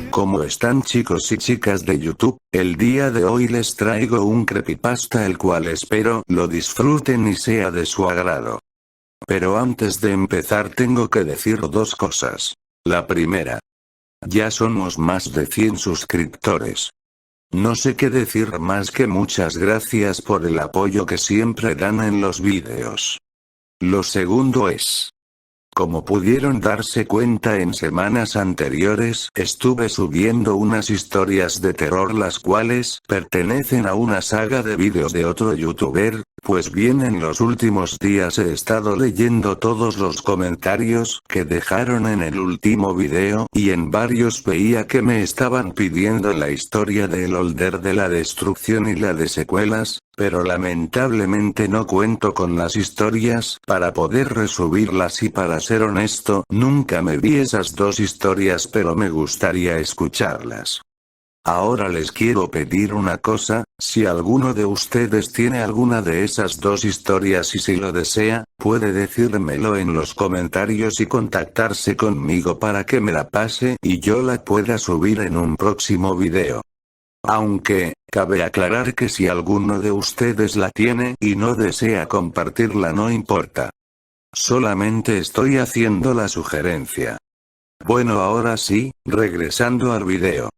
¿Cómo están, chicos y chicas de YouTube? El día de hoy les traigo un creepypasta el cual espero lo disfruten y sea de su agrado. Pero antes de empezar tengo que decir dos cosas. La primera. Ya somos más de 100 suscriptores. No sé qué decir más que muchas gracias por el apoyo que siempre dan en los vídeos. Lo segundo es. Como pudieron darse cuenta en semanas anteriores, estuve subiendo unas historias de terror las cuales pertenecen a una saga de vídeos de otro youtuber, pues bien en los últimos días he estado leyendo todos los comentarios que dejaron en el último video y en varios veía que me estaban pidiendo la historia del Holder de la destrucción y la de secuelas, pero lamentablemente no cuento con las historias para poder resubirlas y para ser honesto, nunca me vi esas dos historias pero me gustaría escucharlas. Ahora les quiero pedir una cosa, si alguno de ustedes tiene alguna de esas dos historias y si lo desea, puede decírmelo en los comentarios y contactarse conmigo para que me la pase y yo la pueda subir en un próximo video. Aunque, cabe aclarar que si alguno de ustedes la tiene y no desea compartirla no importa. Solamente estoy haciendo la sugerencia. Bueno, ahora sí, regresando al video.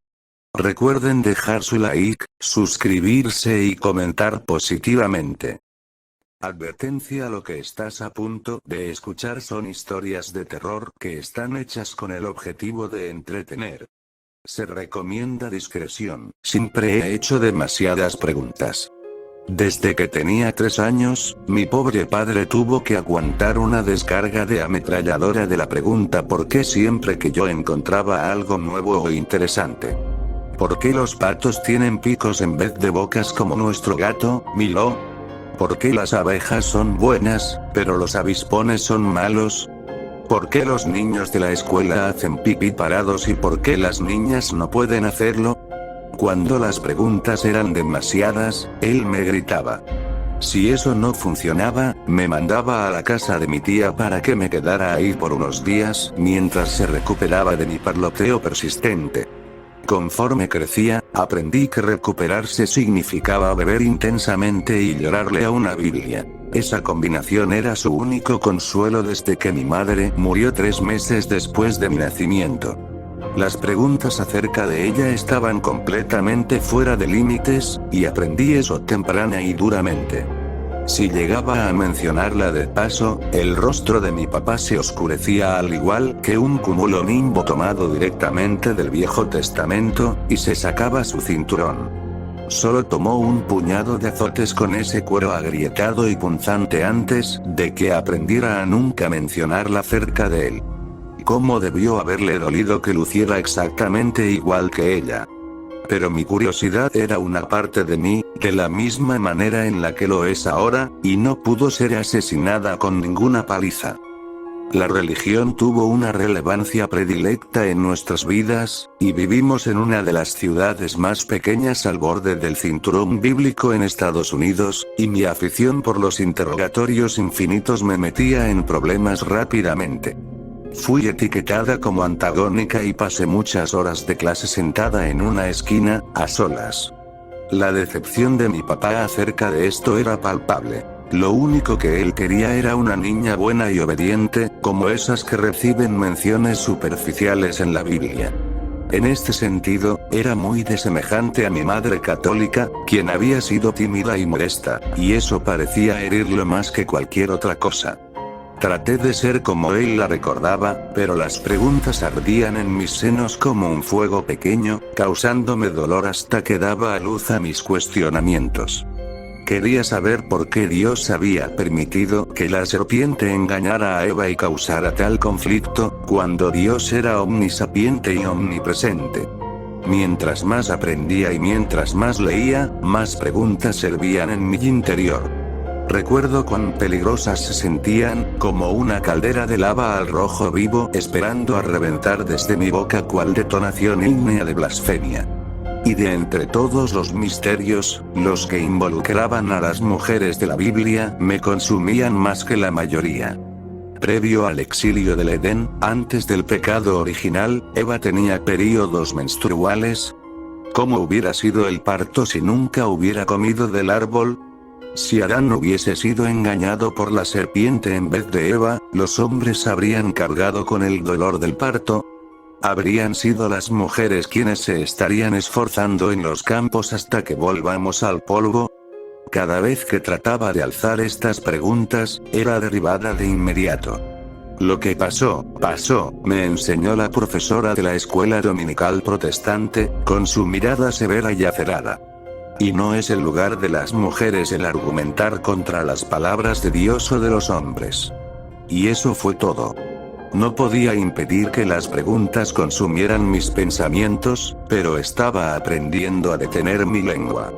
Recuerden dejar su like, suscribirse y comentar positivamente. Advertencia: lo que estás a punto de escuchar son historias de terror que están hechas con el objetivo de entretener. Se recomienda discreción. Siempre he hecho demasiadas preguntas. Desde que tenía 3 años, mi pobre padre tuvo que aguantar una descarga de ametralladora de la pregunta ¿por qué siempre que yo encontraba algo nuevo o interesante? ¿Por qué los patos tienen picos en vez de bocas como nuestro gato, Milo? ¿Por qué las abejas son buenas, pero los avispones son malos? ¿Por qué los niños de la escuela hacen pipí parados y por qué las niñas no pueden hacerlo? Cuando las preguntas eran demasiadas, él me gritaba. Si eso no funcionaba, me mandaba a la casa de mi tía para que me quedara ahí por unos días mientras se recuperaba de mi parloteo persistente. Conforme crecía, aprendí que recuperarse significaba beber intensamente y llorarle a una Biblia. Esa combinación era su único consuelo desde que mi madre murió 3 meses después de mi nacimiento. Las preguntas acerca de ella estaban completamente fuera de límites, y aprendí eso temprana y duramente. Si llegaba a mencionarla de paso, el rostro de mi papá se oscurecía al igual que un cúmulo nimbo tomado directamente del Viejo Testamento, y se sacaba su cinturón. Solo tomó un puñado de azotes con ese cuero agrietado y punzante antes de que aprendiera a nunca mencionarla cerca de él. ¿Cómo debió haberle dolido que luciera exactamente igual que ella? Pero mi curiosidad era una parte de mí, de la misma manera en la que lo es ahora, y no pudo ser asesinada con ninguna paliza. La religión tuvo una relevancia predilecta en nuestras vidas, y vivimos en una de las ciudades más pequeñas al borde del cinturón bíblico en Estados Unidos, y mi afición por los interrogatorios infinitos me metía en problemas rápidamente. Fui etiquetada como antagónica y pasé muchas horas de clase sentada en una esquina, a solas. La decepción de mi papá acerca de esto era palpable. Lo único que él quería era una niña buena y obediente, como esas que reciben menciones superficiales en la Biblia. En este sentido, era muy desemejante a mi madre católica, quien había sido tímida y modesta, y eso parecía herirlo más que cualquier otra cosa. Traté de ser como él la recordaba, pero las preguntas ardían en mis senos como un fuego pequeño, causándome dolor hasta que daba a luz a mis cuestionamientos. Quería saber por qué Dios había permitido que la serpiente engañara a Eva y causara tal conflicto, cuando Dios era omnisapiente y omnipresente. Mientras más aprendía y mientras más leía, más preguntas servían en mi interior. Recuerdo cuán peligrosas se sentían, como una caldera de lava al rojo vivo esperando a reventar desde mi boca cual detonación ígnea de blasfemia. Y de entre todos los misterios, los que involucraban a las mujeres de la Biblia me consumían más que la mayoría. Previo al exilio del Edén, antes del pecado original, Eva tenía períodos menstruales. ¿Cómo hubiera sido el parto si nunca hubiera comido del árbol? Si Adán hubiese sido engañado por la serpiente en vez de Eva, los hombres habrían cargado con el dolor del parto. ¿Habrían sido las mujeres quienes se estarían esforzando en los campos hasta que volvamos al polvo? Cada vez que trataba de alzar estas preguntas, era derribada de inmediato. Lo que pasó, me enseñó la profesora de la escuela dominical protestante, con su mirada severa y acerada. Y no es el lugar de las mujeres el argumentar contra las palabras de Dios o de los hombres. Y eso fue todo. No podía impedir que las preguntas consumieran mis pensamientos, pero estaba aprendiendo a detener mi lengua.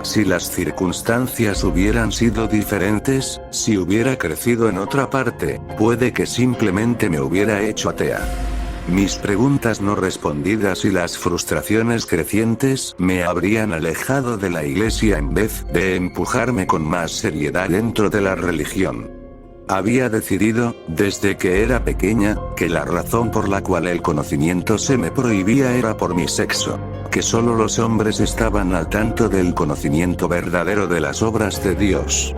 Si las circunstancias hubieran sido diferentes, si hubiera crecido en otra parte, puede que simplemente me hubiera hecho atea. Mis preguntas no respondidas y las frustraciones crecientes me habrían alejado de la iglesia en vez de empujarme con más seriedad dentro de la religión. Había decidido, desde que era pequeña, que la razón por la cual el conocimiento se me prohibía era por mi sexo, que solo los hombres estaban al tanto del conocimiento verdadero de las obras de Dios.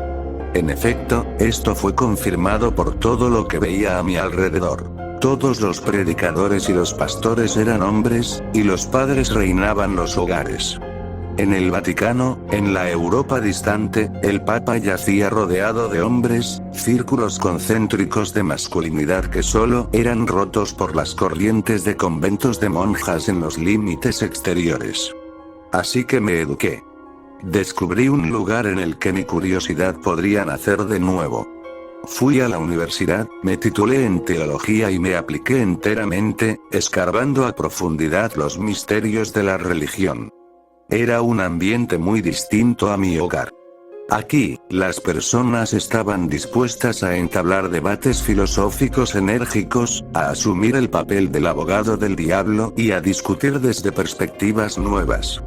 En efecto, esto fue confirmado por todo lo que veía a mi alrededor. Todos los predicadores y los pastores eran hombres, y los padres reinaban los hogares. En el Vaticano, en la Europa distante, el Papa yacía rodeado de hombres, círculos concéntricos de masculinidad que solo eran rotos por las corrientes de conventos de monjas en los límites exteriores. Así que me eduqué. Descubrí un lugar en el que mi curiosidad podría nacer de nuevo. Fui a la universidad, me titulé en teología y me apliqué enteramente, escarbando a profundidad los misterios de la religión. Era un ambiente muy distinto a mi hogar. Aquí, las personas estaban dispuestas a entablar debates filosóficos enérgicos, a asumir el papel del abogado del diablo y a discutir desde perspectivas nuevas.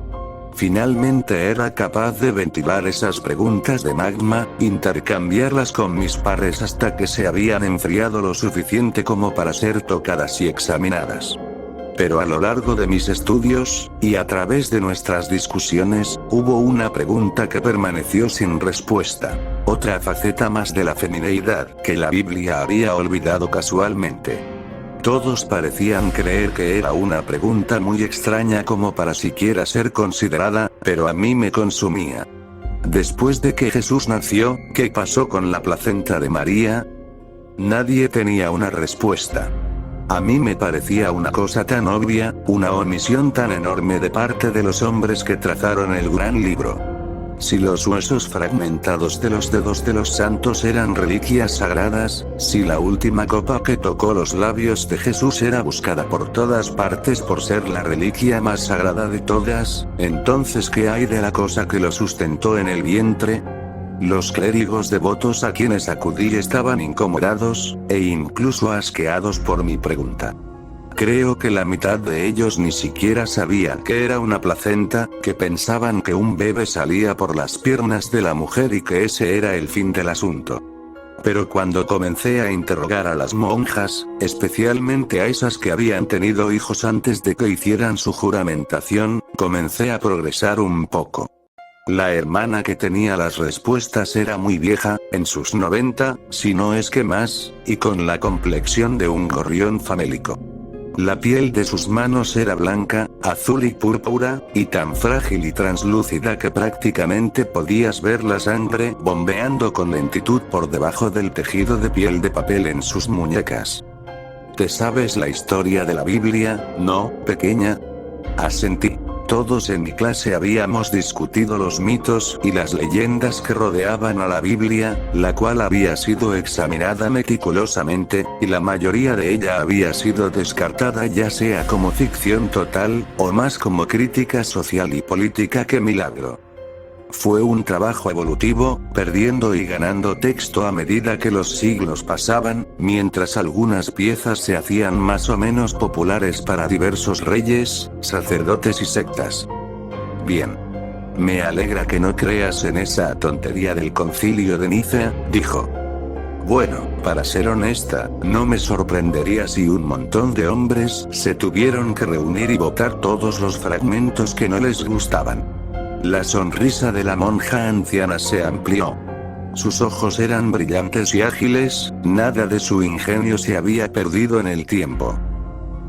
Finalmente era capaz de ventilar esas preguntas de magma, intercambiarlas con mis pares hasta que se habían enfriado lo suficiente como para ser tocadas y examinadas. Pero a lo largo de mis estudios, y a través de nuestras discusiones, hubo una pregunta que permaneció sin respuesta. Otra faceta más de la femineidad que la Biblia había olvidado casualmente. Todos parecían creer que era una pregunta muy extraña como para siquiera ser considerada, pero a mí me consumía. Después de que Jesús nació, ¿qué pasó con la placenta de María? Nadie tenía una respuesta. A mí me parecía una cosa tan obvia, una omisión tan enorme de parte de los hombres que trazaron el gran libro. Si los huesos fragmentados de los dedos de los santos eran reliquias sagradas, si la última copa que tocó los labios de Jesús era buscada por todas partes por ser la reliquia más sagrada de todas, entonces ¿qué hay de la cosa que lo sustentó en el vientre? Los clérigos devotos a quienes acudí estaban incomodados, e incluso asqueados por mi pregunta. Creo que la mitad de ellos ni siquiera sabían que era una placenta, que pensaban que un bebé salía por las piernas de la mujer y que ese era el fin del asunto. Pero cuando comencé a interrogar a las monjas, especialmente a esas que habían tenido hijos antes de que hicieran su juramentación, comencé a progresar un poco. La hermana que tenía las respuestas era muy vieja, en sus 90, si no es que más, y con la complexión de un gorrión famélico. La piel de sus manos era blanca, azul y púrpura, y tan frágil y translúcida que prácticamente podías ver la sangre bombeando con lentitud por debajo del tejido de piel de papel en sus muñecas. ¿Te sabes la historia de la Biblia, no, pequeña? Asentí. Todos en mi clase habíamos discutido los mitos y las leyendas que rodeaban a la Biblia, la cual había sido examinada meticulosamente, y la mayoría de ella había sido descartada ya sea como ficción total, o más como crítica social y política que milagro. Fue un trabajo evolutivo, perdiendo y ganando texto a medida que los siglos pasaban, mientras algunas piezas se hacían más o menos populares para diversos reyes, sacerdotes y sectas. Bien. Me alegra que no creas en esa tontería del concilio de Nicea, dijo. Bueno, para ser honesta, no me sorprendería si un montón de hombres se tuvieron que reunir y botar todos los fragmentos que no les gustaban. La sonrisa de la monja anciana se amplió. Sus ojos eran brillantes y ágiles, nada de su ingenio se había perdido en el tiempo.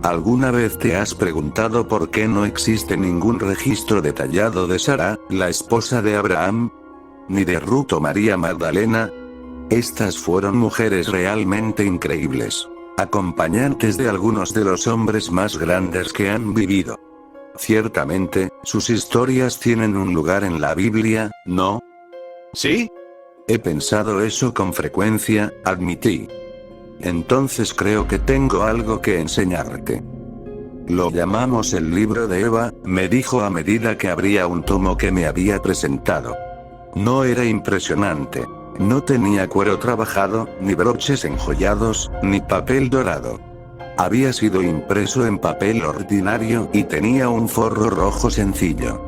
¿Alguna vez te has preguntado por qué no existe ningún registro detallado de Sara, la esposa de Abraham? Ni de Ruth o María Magdalena. Estas fueron mujeres realmente increíbles. Acompañantes de algunos de los hombres más grandes que han vivido. Ciertamente, sus historias tienen un lugar en la Biblia, ¿no? ¿Sí? He pensado eso con frecuencia, admití. Entonces creo que tengo algo que enseñarte. Lo llamamos el libro de Eva, me dijo a medida que abría un tomo que me había presentado. No era impresionante. No tenía cuero trabajado, ni broches enjollados, ni papel dorado. Había sido impreso en papel ordinario y tenía un forro rojo sencillo.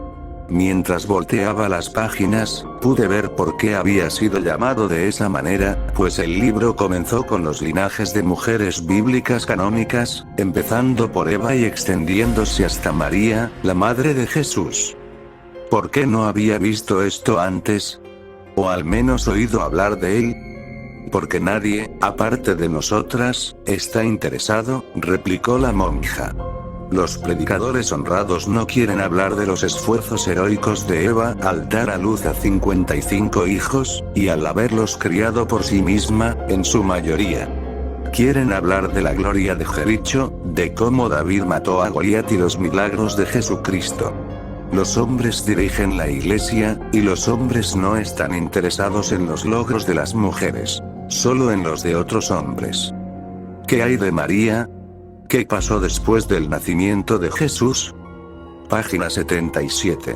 Mientras volteaba las páginas, pude ver por qué había sido llamado de esa manera, pues el libro comenzó con los linajes de mujeres bíblicas canónicas, empezando por Eva y extendiéndose hasta María, la madre de Jesús. ¿Por qué no había visto esto antes? ¿O al menos oído hablar de él? Porque nadie, aparte de nosotras, está interesado, replicó la monja. Los predicadores honrados no quieren hablar de los esfuerzos heroicos de Eva al dar a luz a 55 hijos, y al haberlos criado por sí misma, en su mayoría. Quieren hablar de la gloria de Jericho, de cómo David mató a Goliat y los milagros de Jesucristo. Los hombres dirigen la iglesia, y los hombres no están interesados en los logros de las mujeres, solo en los de otros hombres. ¿Qué hay de María? ¿Qué pasó después del nacimiento de Jesús? Página 77.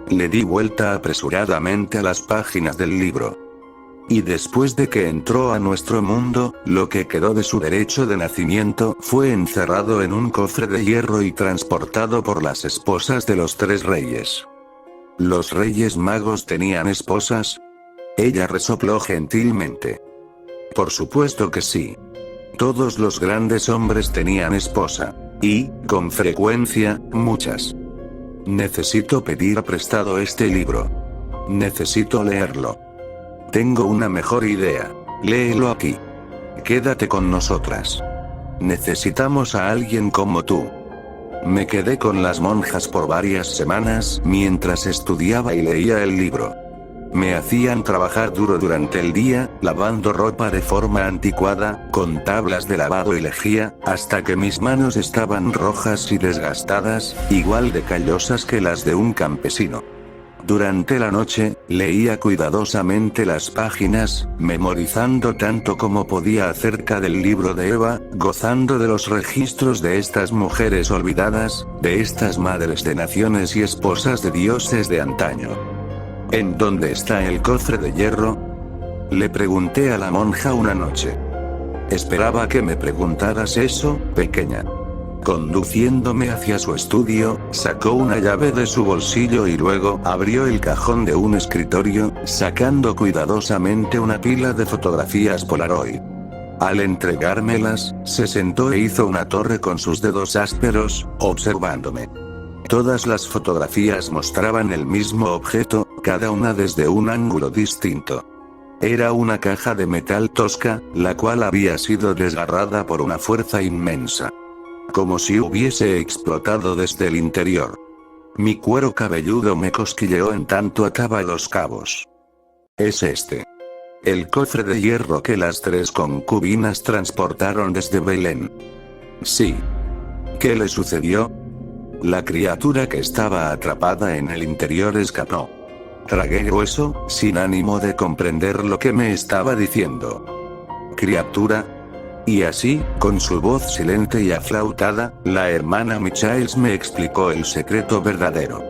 Le di vuelta apresuradamente a las páginas del libro. Y después de que entró a nuestro mundo, lo que quedó de su derecho de nacimiento fue encerrado en un cofre de hierro y transportado por las esposas de los 3 reyes. ¿Los reyes magos tenían esposas? Ella resopló gentilmente. Por supuesto que sí. Todos los grandes hombres tenían esposa. Y, con frecuencia, muchas. Necesito pedir prestado este libro. Necesito leerlo. Tengo una mejor idea. Léelo aquí. Quédate con nosotras. Necesitamos a alguien como tú. Me quedé con las monjas por varias semanas mientras estudiaba y leía el libro. Me hacían trabajar duro durante el día, lavando ropa de forma anticuada, con tablas de lavado y lejía, hasta que mis manos estaban rojas y desgastadas, igual de callosas que las de un campesino. Durante la noche, leía cuidadosamente las páginas, memorizando tanto como podía acerca del libro de Eva, gozando de los registros de estas mujeres olvidadas, de estas madres de naciones y esposas de dioses de antaño. ¿En dónde está el cofre de hierro? Le pregunté a la monja una noche. Esperaba que me preguntaras eso, pequeña. Conduciéndome hacia su estudio, sacó una llave de su bolsillo y luego abrió el cajón de un escritorio, sacando cuidadosamente una pila de fotografías Polaroid. Al entregármelas, se sentó e hizo una torre con sus dedos ásperos, observándome. Todas las fotografías mostraban el mismo objeto, cada una desde un ángulo distinto. Era una caja de metal tosca, la cual había sido desgarrada por una fuerza inmensa. Como si hubiese explotado desde el interior. Mi cuero cabelludo me cosquilleó en tanto ataba los cabos. Es este. El cofre de hierro que las 3 concubinas transportaron desde Belén. Sí. ¿Qué le sucedió? La criatura que estaba atrapada en el interior escapó. Tragué hueso, sin ánimo de comprender lo que me estaba diciendo. ¿Criatura? Y así, con su voz silente y aflautada, la hermana Michaels me explicó el secreto verdadero.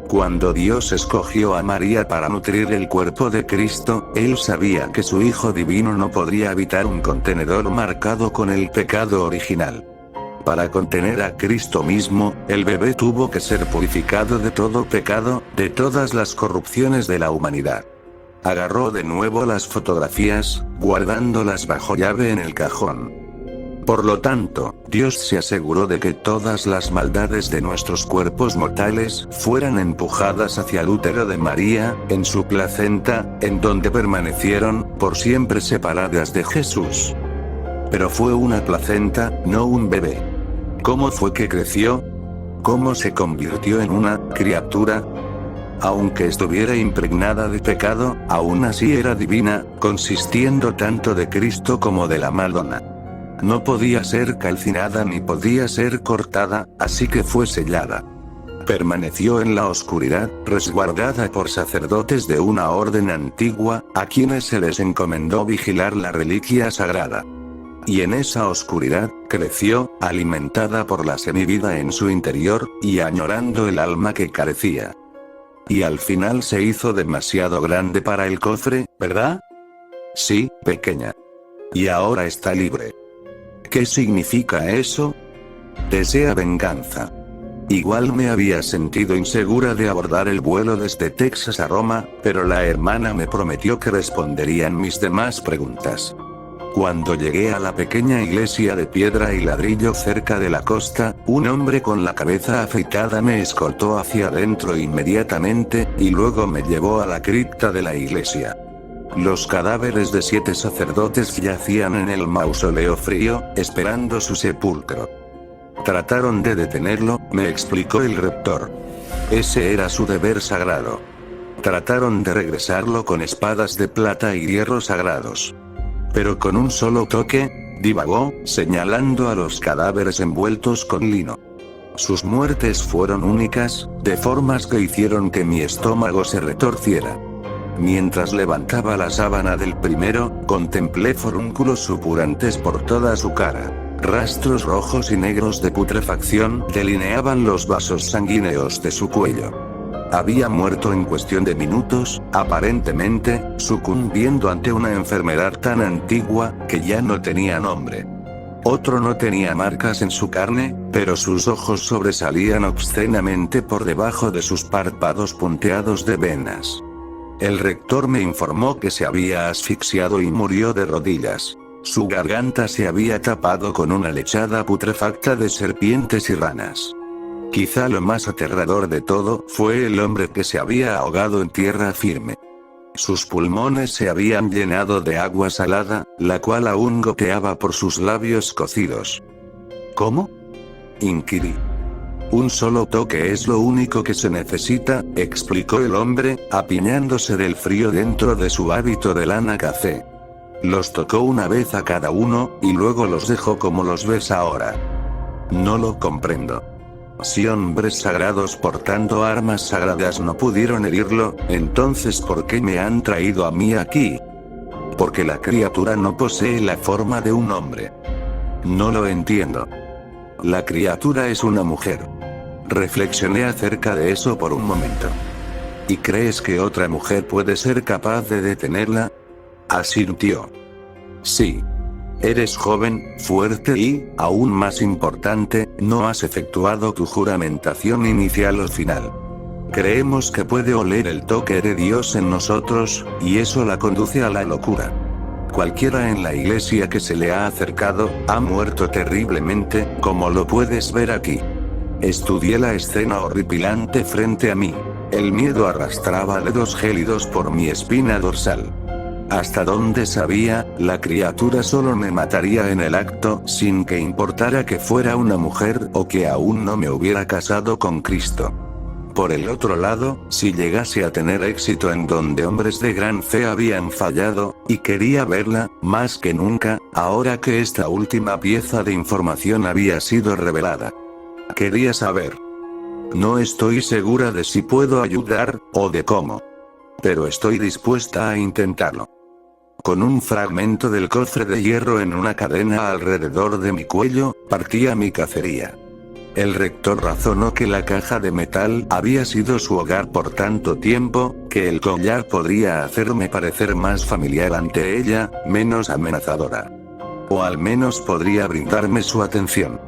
Cuando Dios escogió a María para nutrir el cuerpo de Cristo, Él sabía que su Hijo Divino no podría habitar un contenedor marcado con el pecado original. Para contener a Cristo mismo, el bebé tuvo que ser purificado de todo pecado, de todas las corrupciones de la humanidad. Agarró de nuevo las fotografías, guardándolas bajo llave en el cajón. Por lo tanto, Dios se aseguró de que todas las maldades de nuestros cuerpos mortales fueran empujadas hacia el útero de María, en su placenta, en donde permanecieron, por siempre separadas de Jesús. Pero fue una placenta, no un bebé. ¿Cómo fue que creció? ¿Cómo se convirtió en una criatura? Aunque estuviera impregnada de pecado, aún así era divina, consistiendo tanto de Cristo como de la Madonna. No podía ser calcinada ni podía ser cortada, así que fue sellada. Permaneció en la oscuridad, resguardada por sacerdotes de una orden antigua, a quienes se les encomendó vigilar la reliquia sagrada. Y en esa oscuridad, creció, alimentada por la semivida en su interior, y añorando el alma que carecía. Y al final se hizo demasiado grande para el cofre, ¿verdad? Sí, pequeña. Y ahora está libre. ¿Qué significa eso? Desea venganza. Igual me había sentido insegura de abordar el vuelo desde Texas a Roma, pero la hermana me prometió que responderían mis demás preguntas. Cuando llegué a la pequeña iglesia de piedra y ladrillo cerca de la costa, un hombre con la cabeza afeitada me escoltó hacia adentro inmediatamente, y luego me llevó a la cripta de la iglesia. Los cadáveres de 7 sacerdotes yacían en el mausoleo frío, esperando su sepulcro. Trataron de detenerlo, me explicó el rector. Ese era su deber sagrado. Trataron de regresarlo con espadas de plata y hierro sagrados. Pero con un solo toque, divagó, señalando a los cadáveres envueltos con lino. Sus muertes fueron únicas, de formas que hicieron que mi estómago se retorciera. Mientras levantaba la sábana del primero, contemplé forúnculos supurantes por toda su cara. Rastros rojos y negros de putrefacción delineaban los vasos sanguíneos de su cuello. Había muerto en cuestión de minutos, aparentemente, sucumbiendo ante una enfermedad tan antigua, que ya no tenía nombre. Otro no tenía marcas en su carne, pero sus ojos sobresalían obscenamente por debajo de sus párpados punteados de venas. El rector me informó que se había asfixiado y murió de rodillas. Su garganta se había tapado con una lechada putrefacta de serpientes y ranas. Quizá lo más aterrador de todo fue el hombre que se había ahogado en tierra firme. Sus pulmones se habían llenado de agua salada, la cual aún goteaba por sus labios cocidos. ¿Cómo? Inquirí. Un solo toque es lo único que se necesita, explicó el hombre, apiñándose del frío dentro de su hábito de lana café. Los tocó una vez a cada uno, y luego los dejó como los ves ahora. No lo comprendo. Si hombres sagrados portando armas sagradas no pudieron herirlo, entonces ¿por qué me han traído a mí aquí? Porque la criatura no posee la forma de un hombre. No lo entiendo. La criatura es una mujer. Reflexioné acerca de eso por un momento. ¿Y crees que otra mujer puede ser capaz de detenerla? Asintió. Sí. Eres joven, fuerte y, aún más importante, no has efectuado tu juramentación inicial o final. Creemos que puede oler el toque de Dios en nosotros, y eso la conduce a la locura. Cualquiera en la iglesia que se le ha acercado, ha muerto terriblemente, como lo puedes ver aquí. Estudié la escena horripilante frente a mí. El miedo arrastraba dedos gélidos por mi espina dorsal. Hasta donde sabía, la criatura solo me mataría en el acto, sin que importara que fuera una mujer o que aún no me hubiera casado con Cristo. Por el otro lado, si llegase a tener éxito en donde hombres de gran fe habían fallado, y quería verla, más que nunca, ahora que esta última pieza de información había sido revelada. Quería saber. No estoy segura de si puedo ayudar, o de cómo. Pero estoy dispuesta a intentarlo. Con un fragmento del cofre de hierro en una cadena alrededor de mi cuello, partía mi cacería. El rector razonó que la caja de metal había sido su hogar por tanto tiempo, que el collar podría hacerme parecer más familiar ante ella, menos amenazadora. O al menos podría brindarme su atención.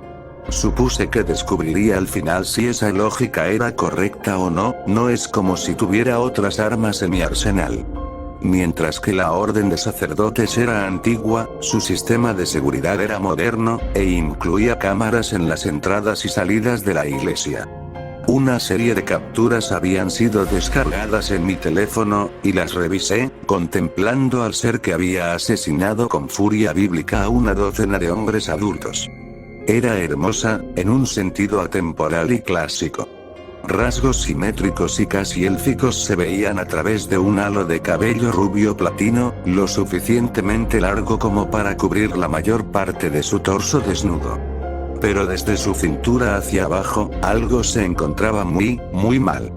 Supuse que descubriría al final si esa lógica era correcta o no, no es como si tuviera otras armas en mi arsenal. Mientras que la orden de sacerdotes era antigua, su sistema de seguridad era moderno, e incluía cámaras en las entradas y salidas de la iglesia. Una serie de capturas habían sido descargadas en mi teléfono, y las revisé, contemplando al ser que había asesinado con furia bíblica a una docena de hombres adultos. Era hermosa, en un sentido atemporal y clásico. Rasgos simétricos y casi élficos se veían a través de un halo de cabello rubio platino, lo suficientemente largo como para cubrir la mayor parte de su torso desnudo. Pero desde su cintura hacia abajo, algo se encontraba muy mal.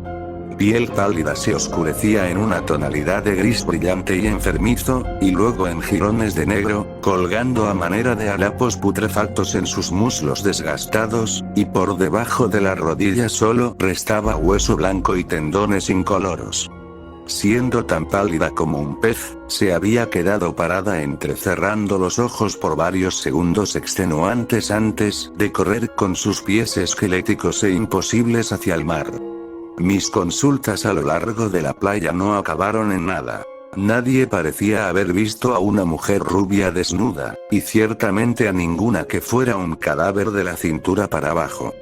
Piel pálida se oscurecía en una tonalidad de gris brillante y enfermizo, y luego en jirones de negro, colgando a manera de harapos putrefactos en sus muslos desgastados, y por debajo de las rodillas solo restaba hueso blanco y tendones incoloros. Siendo tan pálida como un pez, se había quedado parada entrecerrando los ojos por varios segundos extenuantes antes de correr con sus pies esqueléticos e imposibles hacia el mar. Mis consultas a lo largo de la playa no acabaron en nada. Nadie parecía haber visto a una mujer rubia desnuda, y ciertamente a ninguna que fuera un cadáver de la cintura para abajo.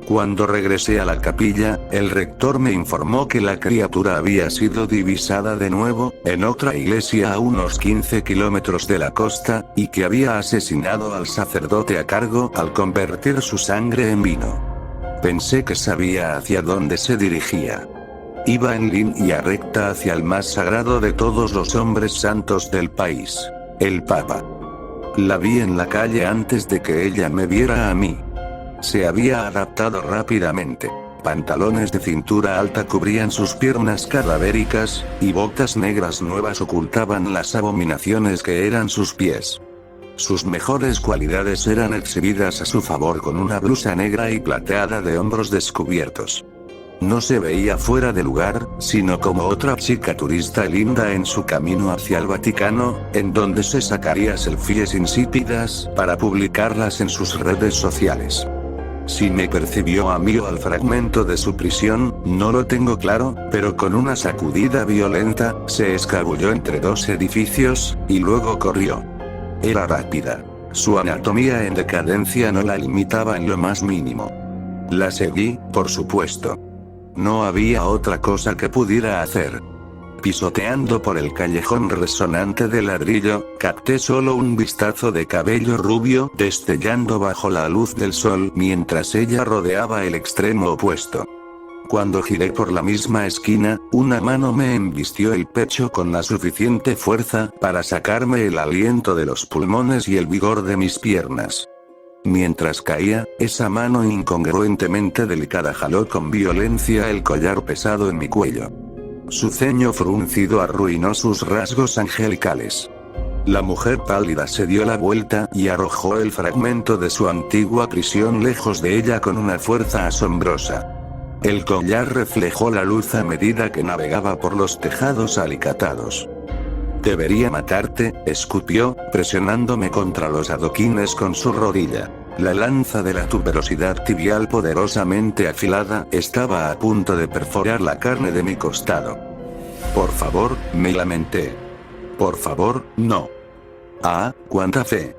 Cuando regresé a la capilla, el rector me informó que la criatura había sido divisada de nuevo, en otra iglesia a unos 15 kilómetros de la costa, y que había asesinado al sacerdote a cargo al convertir su sangre en vino. Pensé que sabía hacia dónde se dirigía. Iba en línea recta hacia el más sagrado de todos los hombres santos del país, el Papa. La vi en la calle antes de que ella me viera a mí. Se había adaptado rápidamente. Pantalones de cintura alta cubrían sus piernas cadavéricas, y botas negras nuevas ocultaban las abominaciones que eran sus pies. Sus mejores cualidades eran exhibidas a su favor con una blusa negra y plateada de hombros descubiertos. No se veía fuera de lugar, sino como otra chica turista linda en su camino hacia el Vaticano, en donde se sacaría selfies insípidas para publicarlas en sus redes sociales. Si me percibió a mí o al fragmento de su prisión, no lo tengo claro, pero con una sacudida violenta, se escabulló entre dos edificios, y luego corrió. Era rápida. Su anatomía en decadencia no la limitaba en lo más mínimo. La seguí, por supuesto. No había otra cosa que pudiera hacer. Pisoteando por el callejón resonante de ladrillo, capté solo un vistazo de cabello rubio destellando bajo la luz del sol mientras ella rodeaba el extremo opuesto. Cuando giré por la misma esquina, una mano me embistió el pecho con la suficiente fuerza para sacarme el aliento de los pulmones y el vigor de mis piernas. Mientras caía, esa mano incongruentemente delicada jaló con violencia el collar pesado en mi cuello. Su ceño fruncido arruinó sus rasgos angelicales. La mujer pálida se dio la vuelta y arrojó el fragmento de su antigua prisión lejos de ella con una fuerza asombrosa. El collar reflejó la luz a medida que navegaba por los tejados alicatados. «Debería matarte», escupió, presionándome contra los adoquines con su rodilla. La lanza de la tuberosidad tibial poderosamente afilada estaba a punto de perforar la carne de mi costado. «Por favor», me lamenté. «Por favor, no». «Ah, cuánta fe».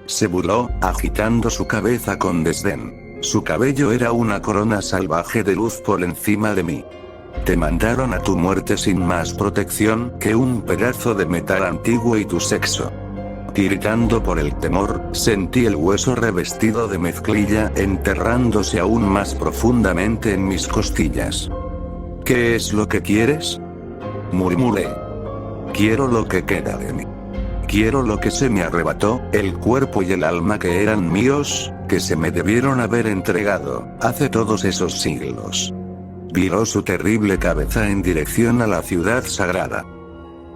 Se burló, agitando su cabeza con desdén. Su cabello era una corona salvaje de luz por encima de mí. Te mandaron a tu muerte sin más protección que un pedazo de metal antiguo y tu sexo. Tiritando por el temor, sentí el hueso revestido de mezclilla enterrándose aún más profundamente en mis costillas. ¿Qué es lo que quieres?, murmuré. Quiero lo que queda de mí. Quiero lo que se me arrebató, el cuerpo y el alma que eran míos, que se me debieron haber entregado, hace todos esos siglos. Viró su terrible cabeza en dirección a la ciudad sagrada.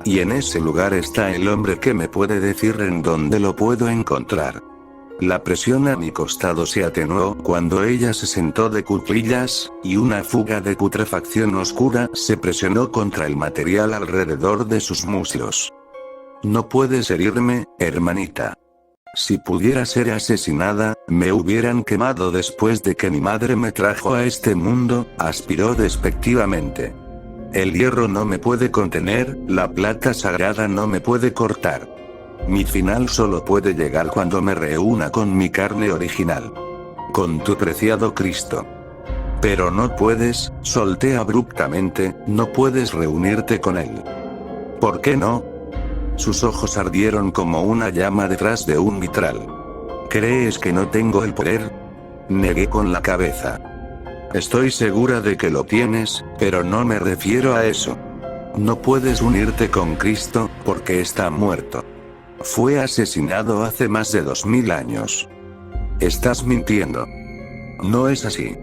Y en ese lugar está el hombre que me puede decir en dónde lo puedo encontrar. La presión a mi costado se atenuó cuando ella se sentó de cuclillas, y una fuga de putrefacción oscura se presionó contra el material alrededor de sus muslos. No puedes herirme, hermanita. Si pudiera ser asesinada, me hubieran quemado después de que mi madre me trajo a este mundo, aspiró despectivamente. El hierro no me puede contener, la plata sagrada no me puede cortar. Mi final solo puede llegar cuando me reúna con mi carne original. Con tu preciado Cristo. Pero no puedes, solté abruptamente, no puedes reunirte con él. ¿Por qué no? Sus ojos ardieron como una llama detrás de un vitral. ¿Crees que no tengo el poder? Negué con la cabeza. Estoy segura de que lo tienes, pero no me refiero a eso. No puedes unirte con Cristo, porque está muerto. Fue asesinado hace más de 2000 años. Estás mintiendo. No es así.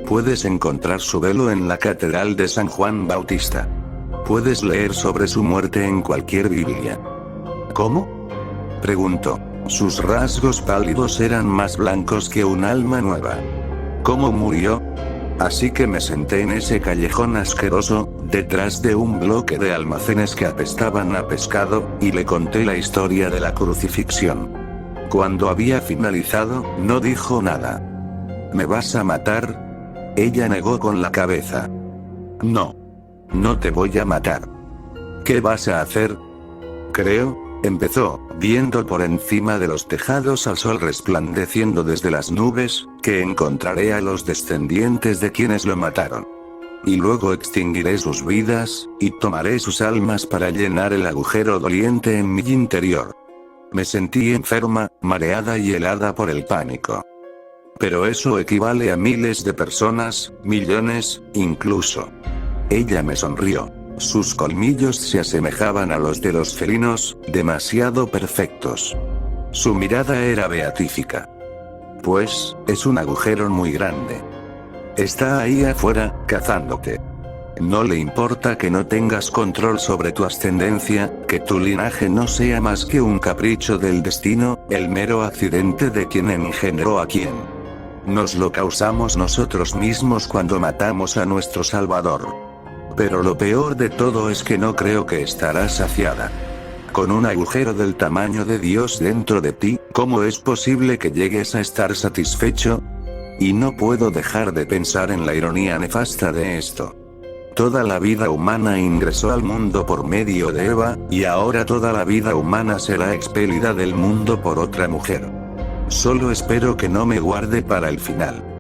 Puedes encontrar su velo en la Catedral de San Juan Bautista. Puedes leer sobre su muerte en cualquier Biblia. ¿Cómo? Preguntó. Sus rasgos pálidos eran más blancos que un alma nueva. ¿Cómo murió? Así que me senté en ese callejón asqueroso, detrás de un bloque de almacenes que apestaban a pescado, y le conté la historia de la crucifixión. Cuando había finalizado, no dijo nada. ¿Me vas a matar? Ella negó con la cabeza. No. No te voy a matar. ¿Qué vas a hacer? Creo, empezó, viendo por encima de los tejados al sol resplandeciendo desde las nubes, que encontraré a los descendientes de quienes lo mataron. Y luego extinguiré sus vidas, y tomaré sus almas para llenar el agujero doliente en mi interior. Me sentí enferma, mareada y helada por el pánico. Pero eso equivale a miles de personas, millones, incluso. Ella me sonrió. Sus colmillos se asemejaban a los de los felinos, demasiado perfectos. Su mirada era beatífica. Pues, es un agujero muy grande. Está ahí afuera, cazándote. No le importa que no tengas control sobre tu ascendencia, que tu linaje no sea más que un capricho del destino, el mero accidente de quien engendró a quien. Nos lo causamos nosotros mismos cuando matamos a nuestro Salvador. Pero lo peor de todo es que no creo que estarás saciada. Con un agujero del tamaño de Dios dentro de ti, ¿cómo es posible que llegues a estar satisfecho? Y no puedo dejar de pensar en la ironía nefasta de esto. Toda la vida humana ingresó al mundo por medio de Eva, y ahora toda la vida humana será expelida del mundo por otra mujer. Solo espero que no me guarde para el final.